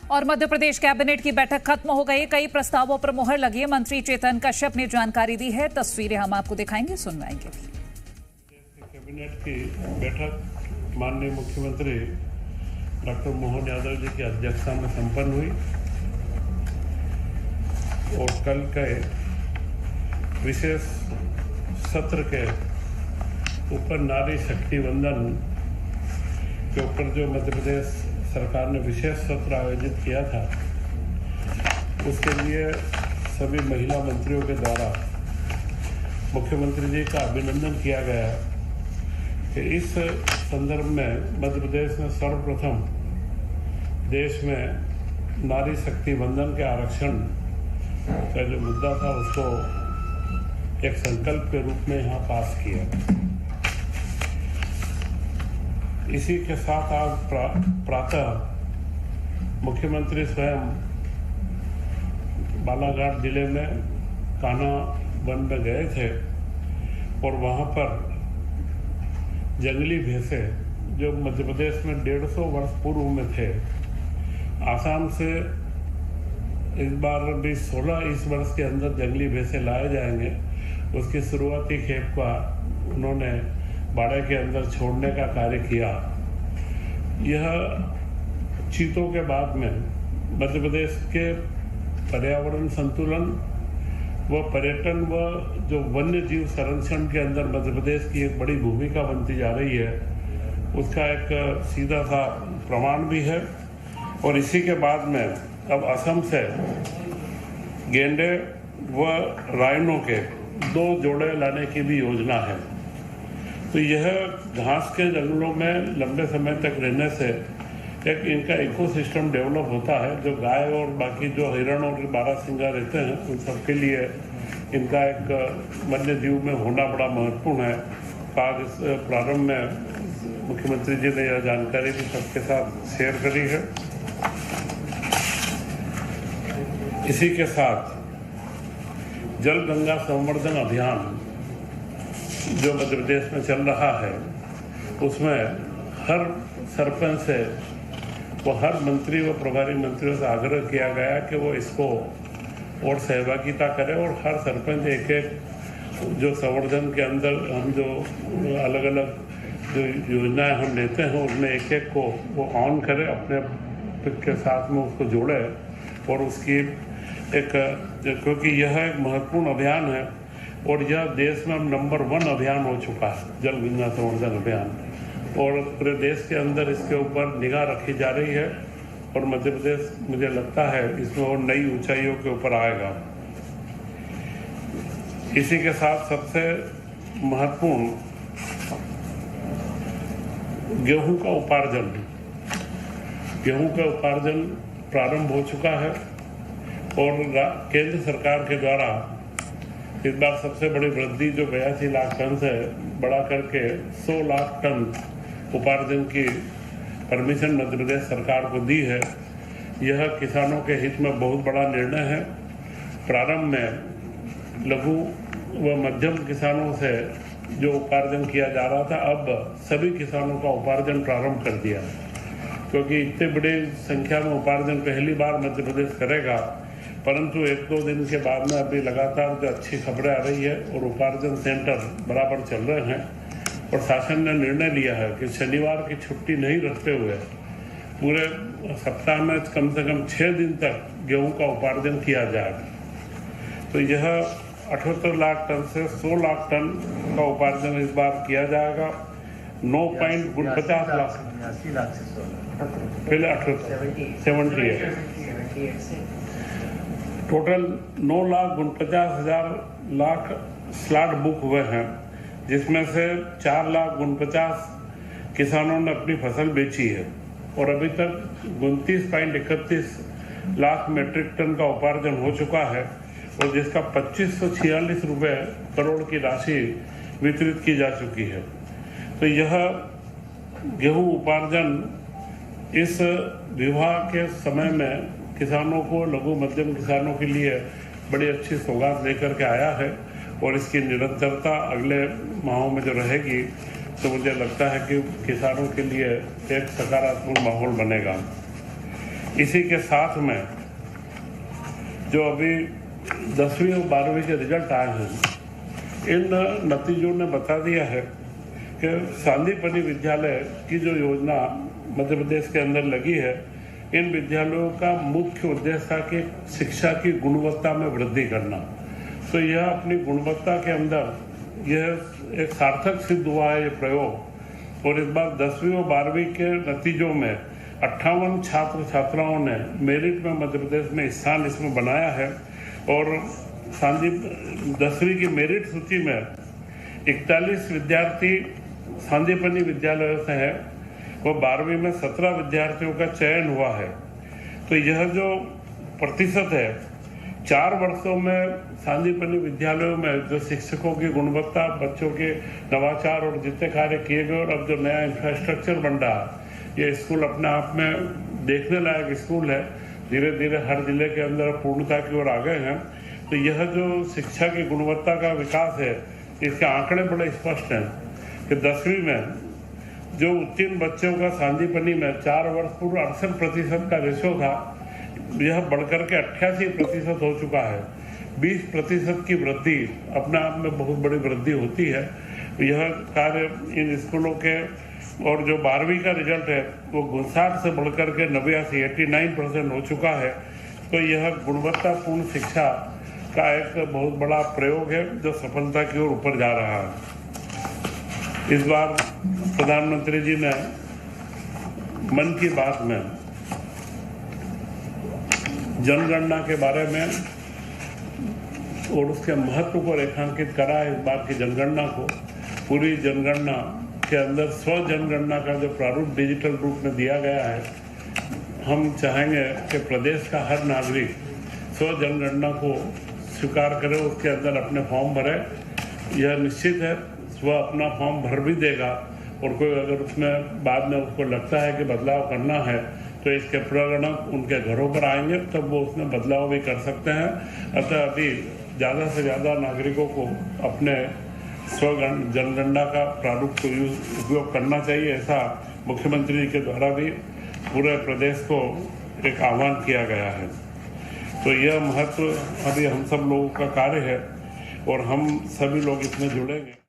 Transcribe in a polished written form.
और मध्य प्रदेश कैबिनेट की बैठक खत्म हो गई। कई प्रस्तावों पर मुहर लगी है। मंत्री चेतन कश्यप ने जानकारी दी है। तस्वीरें हम आपको दिखाएंगे, सुनवाएंगे भी। कैबिनेट की बैठक माननीय मुख्यमंत्री डॉक्टर मोहन यादव जी की अध्यक्षता में संपन्न हुई और कल के विशेष सत्र के ऊपर नारी शक्ति वंदन के ऊपर जो मध्य प्रदेश सरकार ने विशेष सत्र आयोजित किया था, उसके लिए सभी महिला मंत्रियों के द्वारा मुख्यमंत्री जी का अभिनंदन किया गया कि इस संदर्भ में मध्य प्रदेश ने सर्वप्रथम देश में नारी शक्ति वंदन के आरक्षण का जो मुद्दा था उसको एक संकल्प के रूप में यहाँ पास किया। इसी के साथ आज प्रातः मुख्यमंत्री स्वयं बालाघाट जिले में कान्हा वन में गए थे और वहाँ पर जंगली भैंसें जो मध्य प्रदेश में 150 वर्ष पूर्व में थे, आसाम से इस बार भी 16 इस वर्ष के अंदर जंगली भैंसें लाए जाएंगे। उसकी शुरुआती खेप का उन्होंने बाड़े के अंदर छोड़ने का कार्य किया। यह चीतों के बाद में मध्य प्रदेश के पर्यावरण संतुलन व पर्यटन व जो वन्य जीव संरक्षण के अंदर मध्य प्रदेश की एक बड़ी भूमिका बनती जा रही है, उसका एक सीधा सा प्रमाण भी है। और इसी के बाद में अब असम से गेंडे व राइनो के 2 जोड़े लाने की भी योजना है। तो यह घास के जंगलों में लंबे समय तक रहने से एक इनका इकोसिस्टम डेवलप होता है। जो गाय और बाकी जो हिरण और बारहसिंगा रहते हैं, उन सबके लिए इनका एक वन्य जीव में होना बड़ा महत्वपूर्ण है। आज इस प्रारंभ में मुख्यमंत्री जी ने यह जानकारी भी सबके साथ शेयर करी है। इसी के साथ जल गंगा संवर्धन अभियान जो मध्य प्रदेश में चल रहा है, उसमें हर सरपंच से वो हर मंत्री व प्रभारी मंत्रियों से आग्रह किया गया कि वो इसको और सहभागिता करें और हर सरपंच एक जो संवर्धन के अंदर हम जो अलग अलग जो योजनाएं हम लेते हैं उसमें एक को वो ऑन करे, अपने के साथ में उसको जोड़े और उसकी एक, क्योंकि यह एक महत्वपूर्ण अभियान है और यह देश में नंबर 1 अभियान हो चुका है, जल गंगा संवर्धन अभियान, और पूरे देश के अंदर इसके ऊपर निगाह रखी जा रही है और मध्य प्रदेश मुझे लगता है इसमें और नई ऊंचाइयों के ऊपर आएगा। इसी के साथ सबसे महत्वपूर्ण गेहूं का उपार्जन प्रारंभ हो चुका है और केंद्र सरकार के द्वारा इस बार सबसे बड़ी वृद्धि जो 82 लाख टन से बढ़ा करके 100 लाख टन उपार्जन की परमिशन मध्य प्रदेश सरकार को दी है। यह किसानों के हित में बहुत बड़ा निर्णय है। प्रारंभ में लघु व मध्यम किसानों से जो उपार्जन किया जा रहा था, अब सभी किसानों का उपार्जन प्रारंभ कर दिया, क्योंकि इतनी बड़ी संख्या में उपार्जन पहली बार मध्य प्रदेश करेगा। परंतु 1-2 दिन के बाद में अभी लगातार जो अच्छी खबरें आ रही है और उपार्जन सेंटर बराबर चल रहे हैं और शासन ने निर्णय लिया है कि शनिवार की छुट्टी नहीं रखते हुए पूरे सप्ताह में कम से कम 6 दिन तक गेहूं का उपार्जन किया जाएगा। तो यह 78 लाख टन से 100 लाख टन का उपार्जन इस बार किया जाएगा। 9.50 लाख पहले 78 टोटल 9,49,000 लाख स्लॉट बुक हुए हैं, जिसमें से 4,49,000 किसानों ने अपनी फसल बेची है और अभी तक 29.31 लाख मीट्रिक टन का उपार्जन हो चुका है और जिसका 2546 रुपये करोड़ की राशि वितरित की जा चुकी है। तो यह गेहूं उपार्जन इस विवाह के समय में किसानों को, लघु मध्यम किसानों के लिए बड़ी अच्छी सौगात लेकर के आया है और इसकी निरंतरता अगले माहों में जो रहेगी तो मुझे लगता है कि किसानों के लिए एक सकारात्मक माहौल बनेगा। इसी के साथ में जो अभी 10वीं और 12वीं के रिजल्ट आए हैं, इन नतीजों ने बता दिया है कि सांदीपनि विद्यालय की जो योजना मध्य प्रदेश के अंदर लगी है, इन विद्यालयों का मुख्य उद्देश्य था कि शिक्षा की गुणवत्ता में वृद्धि करना। तो यह अपनी गुणवत्ता के अंदर यह एक सार्थक सिद्ध हुआ है ये प्रयोग। और इस बार 10वीं और 12वीं के नतीजों में 58 छात्र छात्राओं ने मेरिट में मध्य प्रदेश में स्थान इसमें बनाया है। और 10वीं की मेरिट सूची में 41 विद्यार्थी सांदीपनि विद्यालय से है और 12वीं में 17 विद्यार्थियों का चयन हुआ है। तो यह जो प्रतिशत है, 4 वर्षों में सांदीपनि विद्यालयों में जो शिक्षकों की गुणवत्ता, बच्चों के नवाचार और जितने कार्य किए गए, और अब जो नया इंफ्रास्ट्रक्चर बन रहा है, ये स्कूल अपने आप में देखने लायक स्कूल है। धीरे धीरे हर जिले के अंदर पूर्णता की ओर आ गए हैं। तो यह जो शिक्षा की गुणवत्ता का विकास है, इसके आंकड़े बड़े स्पष्ट हैं कि 10वीं में जो उत्तीर्ण बच्चों का सांदीपनि में 4 वर्ष पूर्व 68% का रेशो था, यह बढ़कर के 88% हो चुका है। 20% की वृद्धि अपने आप में बहुत बड़ी वृद्धि होती है। यह कार्य इन स्कूलों के, और जो 12वीं का रिजल्ट है वो 59 से बढ़कर के 89% हो चुका है। तो यह गुणवत्तापूर्ण शिक्षा का एक बहुत बड़ा प्रयोग है जो सफलता की ओर ऊपर जा रहा है। इस बार प्रधानमंत्री जी ने मन की बात में जनगणना के बारे में और उसके महत्व को रेखांकित करा है। इस बार की जनगणना को, पूरी जनगणना के अंदर स्व जनगणना का जो प्रारूप डिजिटल रूप में दिया गया है, हम चाहेंगे कि प्रदेश का हर नागरिक स्व जनगणना को स्वीकार करे, उसके अंदर अपने फॉर्म भरे। यह निश्चित है वह अपना फॉर्म भर भी देगा, और कोई अगर उसमें बाद में उसको लगता है कि बदलाव करना है तो इसके प्रगणक उनके घरों पर आएंगे, तब वो उसमें बदलाव भी कर सकते हैं। अतः अभी ज़्यादा से ज़्यादा नागरिकों को अपने स्व जनगणना का प्रारूप को उपयोग करना चाहिए, ऐसा मुख्यमंत्री जी के द्वारा भी पूरे प्रदेश को एक आह्वान किया गया है। तो यह महत्व अभी हम सब लोगों का कार्य है और हम सभी लोग इसमें जुड़ेंगे।